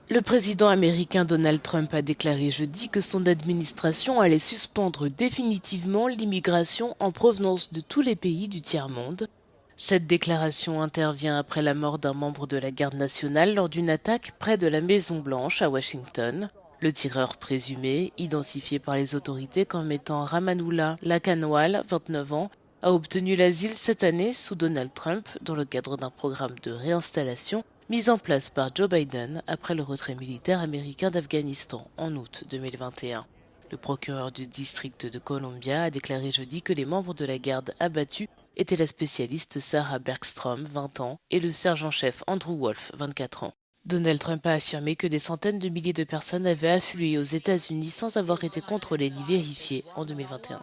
Le président américain Donald Trump a déclaré jeudi que son administration allait suspendre définitivement l'immigration en provenance de tous les pays du tiers-monde. Cette déclaration intervient après la mort d'un membre de la garde nationale lors d'une attaque près de la Maison-Blanche à Washington. Le tireur présumé, identifié par les autorités comme étant Rahmanullah Lakanwal, 29 ans, a obtenu l'asile cette année sous Donald Trump dans le cadre d'un programme de réinstallation mis en place par Joe Biden après le retrait militaire américain d'Afghanistan en août 2021. Le procureur du district de Columbia a déclaré jeudi que les membres de la garde abattus étaient la spécialiste Sarah Bergstrom, 20 ans, et le sergent-chef Andrew Wolf, 24 ans. Donald Trump a affirmé que des centaines de milliers de personnes avaient afflué aux États-Unis sans avoir été contrôlées ni vérifiées en 2021.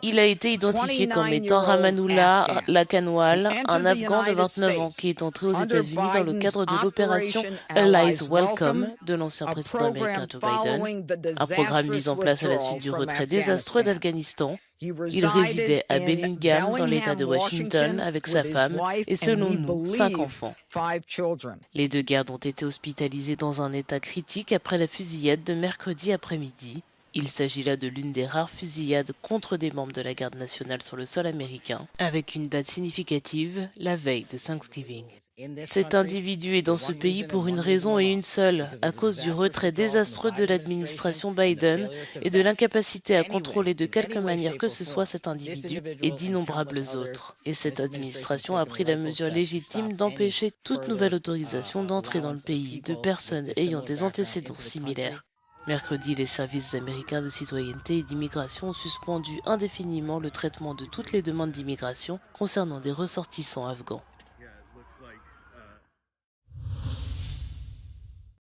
Il a été identifié comme étant Rahmanullah Lakanwal, un Afghan de 29 ans qui est entré aux États-Unis dans le cadre de l'opération Allies Welcome de l'ancien président américain Joe Biden, un programme mis en place à la suite du retrait désastreux d'Afghanistan. Il résidait à Bellingham dans l'État de Washington avec sa femme et selon nous, 5 enfants. Les deux gardes ont été hospitalisés dans un état critique après la fusillade de mercredi après-midi. Il s'agit là de l'une des rares fusillades contre des membres de la garde nationale sur le sol américain, avec une date significative, la veille de Thanksgiving. Cet individu est dans ce pays pour une raison et une seule, à cause du retrait désastreux de l'administration Biden et de l'incapacité à contrôler de quelque manière que ce soit cet individu et d'innombrables autres. Et cette administration a pris la mesure légitime d'empêcher toute nouvelle autorisation d'entrer dans le pays de personnes ayant des antécédents similaires. Mercredi, les services américains de citoyenneté et d'immigration ont suspendu indéfiniment le traitement de toutes les demandes d'immigration concernant des ressortissants afghans.